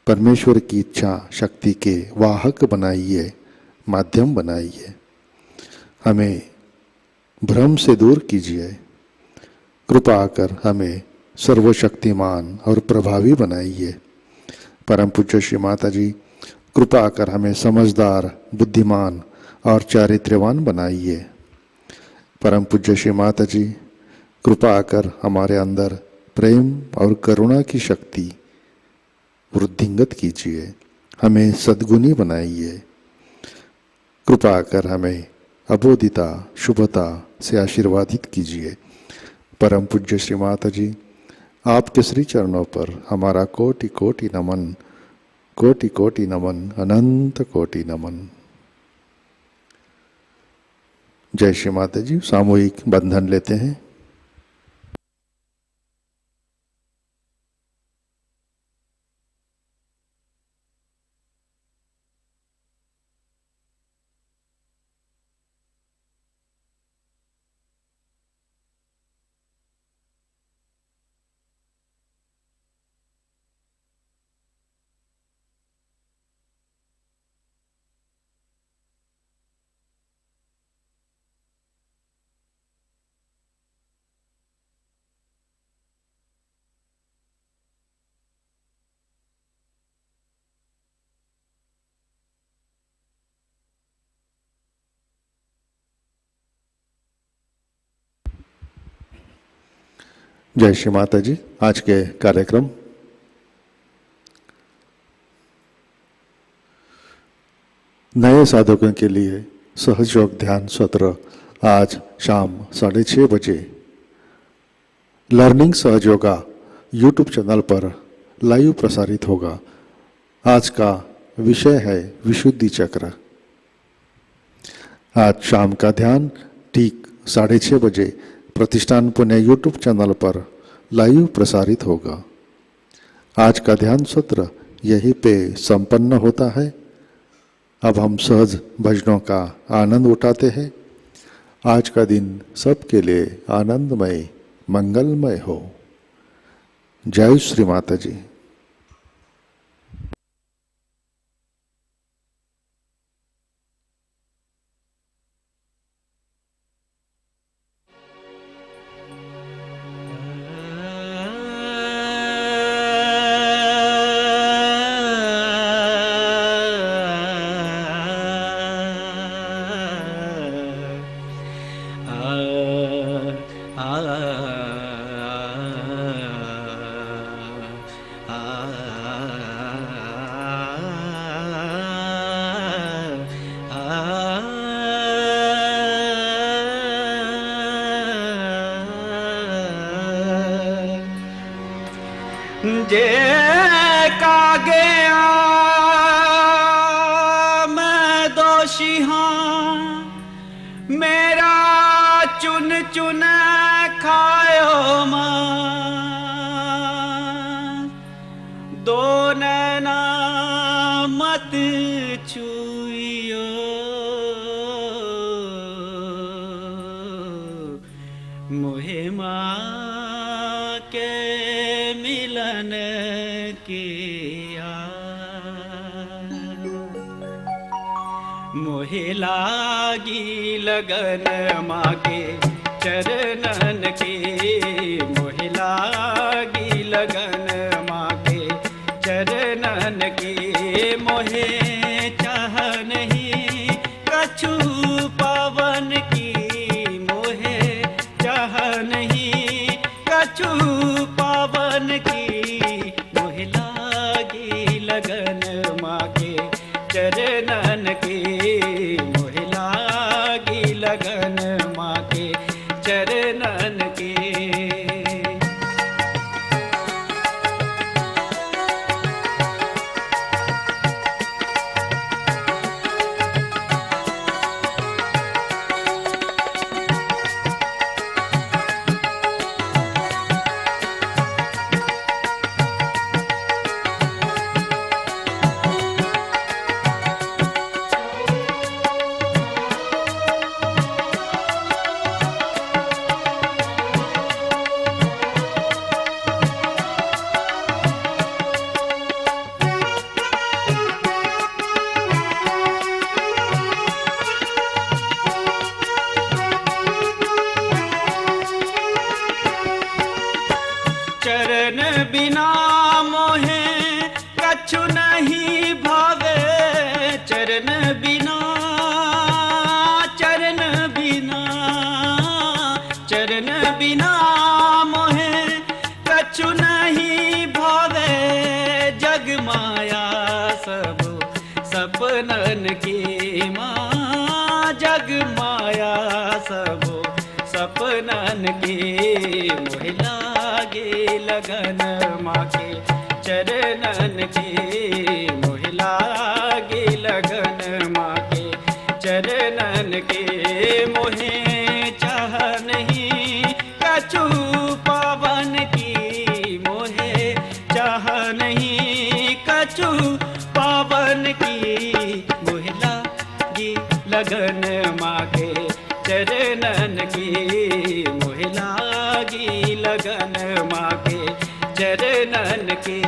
परमेश्वर की इच्छा शक्ति के वाहक बनाइए, माध्यम बनाइए। हमें भ्रम से दूर कीजिए। कृपा कर हमें सर्वशक्तिमान और प्रभावी बनाइए। परम पूज्य श्री माताजी, कृपा कर हमें समझदार, बुद्धिमान और चारित्र्यवान बनाइए। परम पूज्य श्री माताजी, कृपा कर हमारे अंदर प्रेम और करुणा की शक्ति वृद्धिंगत कीजिए। हमें सद्गुणी बनाइए। कृपा कर हमें अबोधिता शुभता से आशीर्वादित कीजिए। परम पूज्य श्री माताजी, आपके श्री चरणों पर हमारा कोटि कोटि नमन, कोटि कोटि नमन, अनंत कोटि नमन। जय श्री माताजी। सामूहिक बंधन लेते हैं। जय श्री माता जी। आज के कार्यक्रम नए साधकों के लिए सहजयोग ध्यान सत्र आज शाम 6:30 बजे लर्निंग सहजयोगा यूट्यूब चैनल पर लाइव प्रसारित होगा। आज का विषय है विशुद्धि चक्र। आज शाम का ध्यान ठीक 6:30 बजे प्रतिष्ठान पुणे यूट्यूब चैनल पर लाइव प्रसारित होगा। आज का ध्यान सत्र यहीं पे संपन्न होता है। अब हम सहज भजनों का आनंद उठाते हैं। आज का दिन सबके लिए आनंदमय मंगलमय हो। जय श्री माता जी। लागी लगन माँ के चरणन की, मोह लागी लगन माँ के चरणन चरणन की मोहे चाह नहीं कछु पावन की मोहे चाह नहीं कछु पावन की मोहे लागी लगन मागे चरणन की मोहे लागी लगन मागे चरणन की। चरण बिना मोहे कछु नहीं भावे चरण बिना चरण बिना चरण बिना मोहे कछु नहीं भावे जग माया सब सपनन की माँ जग माया सब सपनन की मोहे लागे लगन माके चरणन की मोहे लागे लगन माके चरणन के मोहे चाह नहीं कछु पावन की मोहे चाह नहीं कछु पावन की मोहे लागे लगन माके चरणन की मोहे लागी लगन माके चरणन की।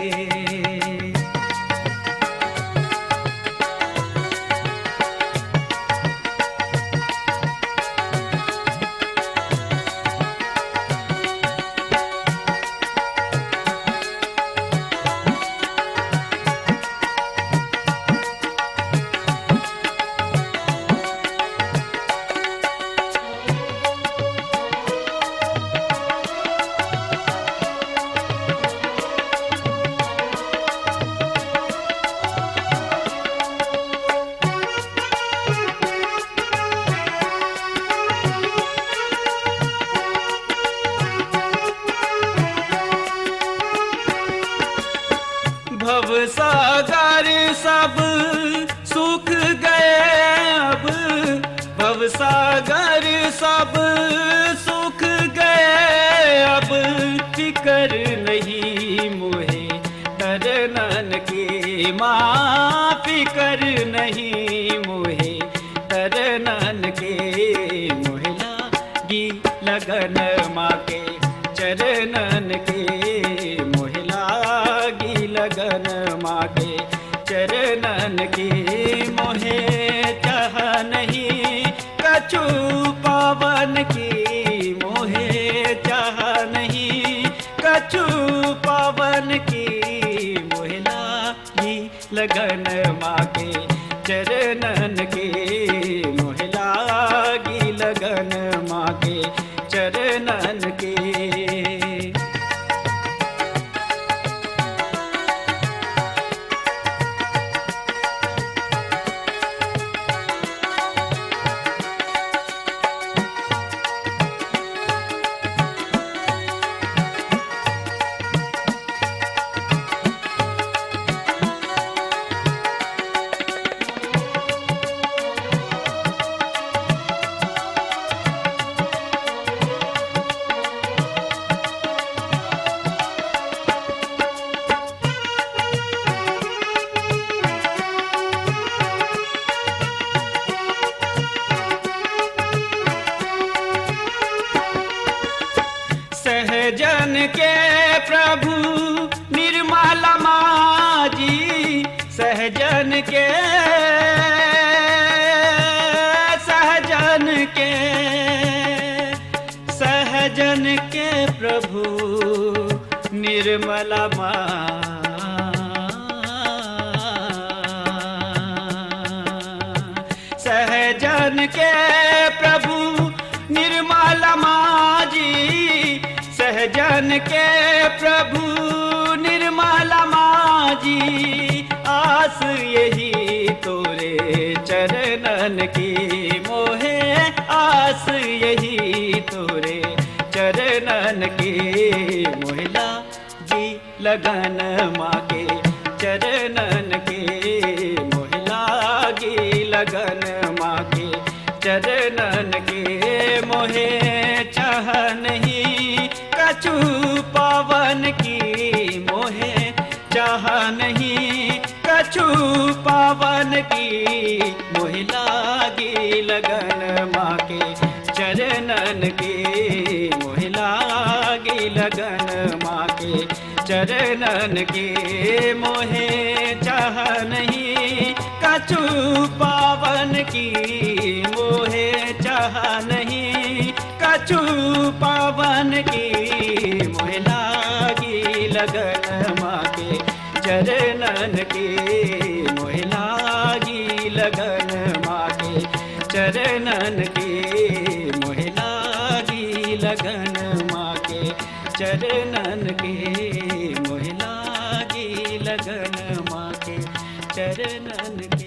भव सागर सब सूख गए अब भव सागर सब सूख गए अब फिकर नहीं मोहे तरनन की माँ फिकर नहीं मोहे तरनन के मोहे लागी लगन माँ के चरणन के मोहे लागी लगन मागे चरणन की मोहे चाह नहीं कछु पावन की मोहे चाह नहीं कछु पावन की मोहे लागी लगन मागे चरणन की मोहे लागी लगन मागे चरणन की। सहजन के प्रभु निर्मल माजी सहजन के सहजन के प्रभु निर्मल माजी सहजन के प्रभु निर्मल माजी, सहजन के प्रभु निर्मल माजी। आस यही तोरे चरणन की मोहे, आस यही तोरे चरणन की मोहिला जी लगन माँ के चरणन के, मोहिला गी लगन माँ के चरणन के। मोहे चाह नहीं कछु पावन की, मोहे चाह नहीं कछु पावन की, मोहिला गी लगन माँ के चरणन के, मोहिला गी लगन माँ के चरणन के। मोहे चाह नहीं कछु पावन की, मोहे चाह नहीं कछु पावन की, मोहे लागी लगन माँ के चरणन के, मोहे लागी लगन माँ के चरणन के, मोहे लागी लगन माँ के चरणन के, मोहे लागी लगन माँ के चरणन के।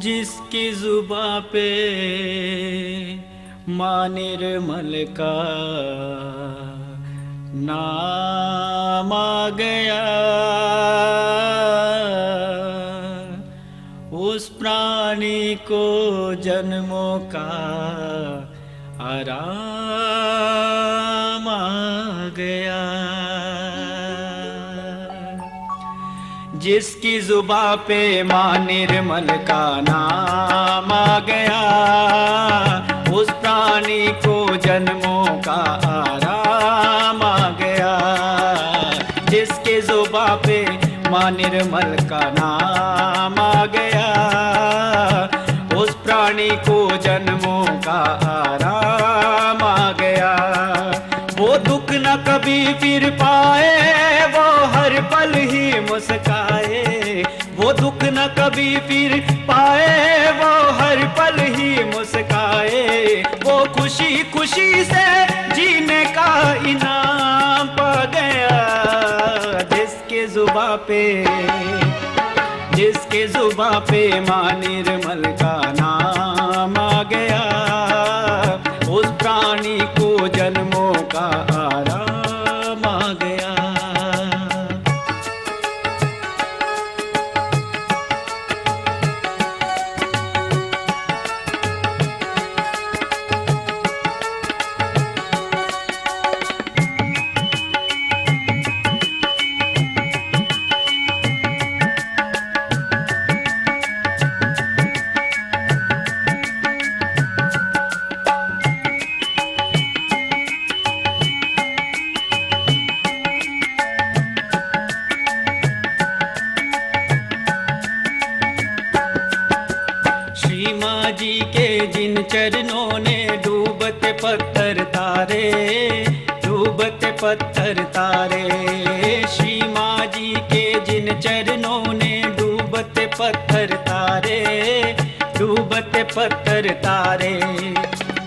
जिसकी जुबां पे माँ निर्मल का नाम आ गया, उस प्राणी को जन्मों का आराम आ गया। जिसकी जुबां पे माँ निर्मल का नाम आ गया, उस प्राणी को जन्मों का आराम आ गया। जिसकी जुबां पे माँ निर्मल का नाम आ गया, उस प्राणी को जन्मों का आराम आ गया। वो दुख न कभी फिर पाए, वो हर पल ही मुस्काए, वो दुख न कभी फिर पाए, वो हर पल ही मुस्काए। वो खुशी खुशी से जीने का इनाम पा गया। जिसके जुबां पे, जिसके जुबां पे माँ निर्मल का नाम आ गया, उस प्राणी को जन्मों का आराम आ गया। जी के जिन चरणों ने डूबते पत्थर तारे, डूबते पत्थर तारे। श्री माँ जी के जिन चरणों ने डूबते पत्थर तारे, डूबते पत्थर तारे।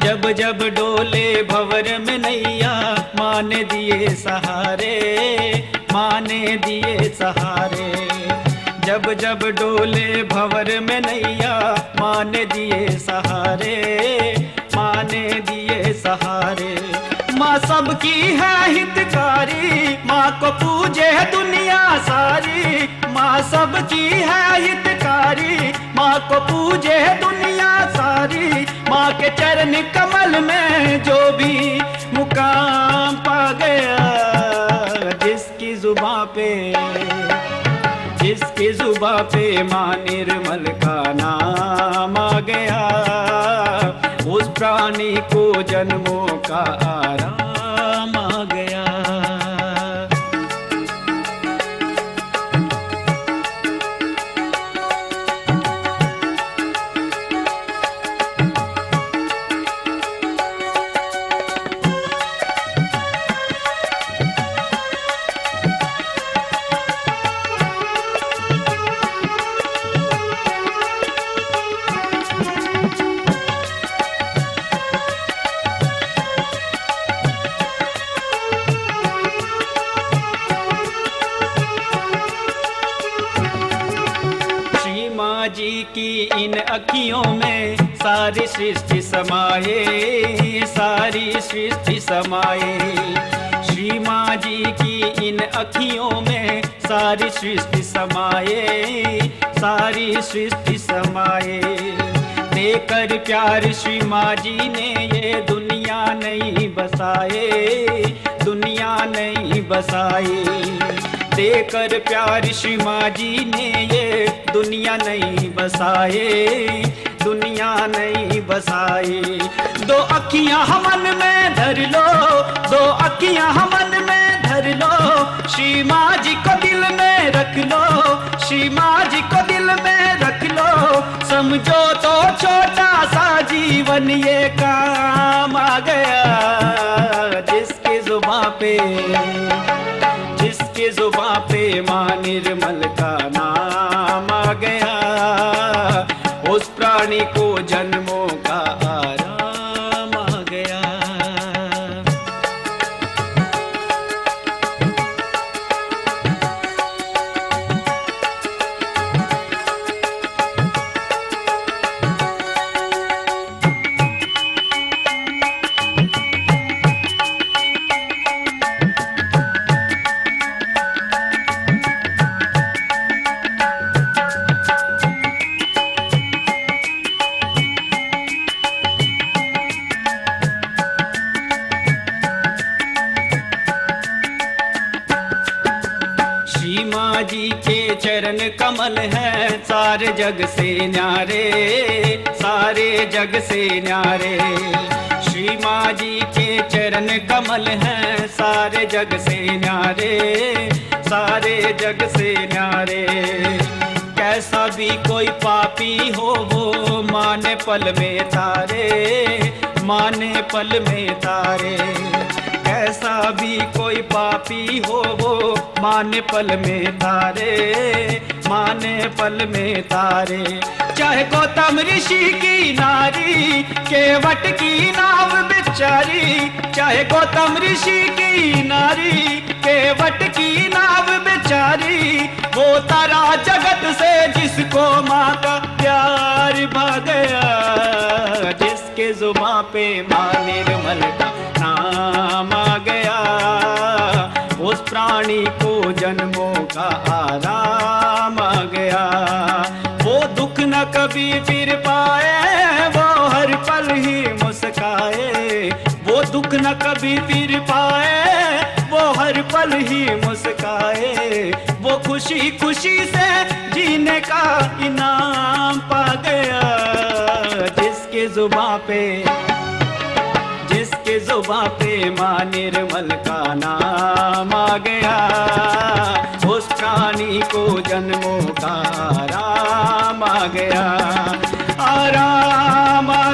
जब जब डोले भंवर में नैया, माँ ने दिए सहारे, माँ ने दिए सहारे। जब जब डोले भंवर में नैया, माँ ने दिए सहारे, माँ ने दिए सहारे। माँ सबकी है हितकारी, माँ को पूजे दुनिया सारी। माँ सबकी है हितकारी, माँ को पूजे दुनिया सारी। माँ के चरण कमल में जो भी मुकाम पा गया, जिसकी जुबां पे, जिसकी जुबां पे माँ निर्मल का नाम आ गया, उस प्राणी को जन्मों का आराम आ गया। जी की इन अखियों में सारी सृष्टि समाये, सारी सृष्टि समाये। श्री माँ जी की इन अखियों में सारी सृष्टि समाये, सारी सृष्टि समाये। देकर प्यार श्री माँ जी ने ये दुनिया नहीं बसाए, दुनिया नहीं बसाई। देकर प्यार श्री माँ जी ने ये दुनिया नहीं बसाए, दुनिया नहीं बसाई। दो अखियां हमन में धर लो, दो अखियां हमन में धर लो, श्री माँ जी को दिल में रख लो, श्री माँ जी को दिल में रख लो। समझो तो छोटा सा जीवन ये काम आ गया, जिसकी जुबां पे, जिसके जुबां पे माँ निर्मल का नाम आ गया, उस प्राणी को जन्मों का आराम आ गया। जी के चरण कमल हैं सारे जग से न्यारे, सारे जग से न्यारे। श्री माँ जी के चरण कमल हैं सारे जग से न्यारे, सारे जग से न्यारे। कैसा भी कोई पापी हो वो माने पल में तारे, माने पल में तारे। कैसा भी कोई पापी हो वो माने पल में तारे, माने पल में तारे। चाहे गौतम ऋषि की नारी केवट की नाव बेचारी, चाहे गौतम ऋषि की नारी केवट की नाव बेचारी। वो तारा जगत से जिसको माँ का प्यार भा गया, जिसके जुबां पे माँ निर्मल का नाम आ गया, उस प्राणी को जन्मों का आराम आ गया। वो दुख न कभी फिर पाए, वो हर पल ही मुस्काए। वो दुख न कभी फिर पाए, वो हर पल ही मुस्काए। वो खुशी खुशी से जीने का इनाम पा गया, जिसके जुबां पे, जिसके जुबां पे माँ निर्मल का नाम आ गया, उस प्राणी को जन्मों का आराम आ गया, आराम आ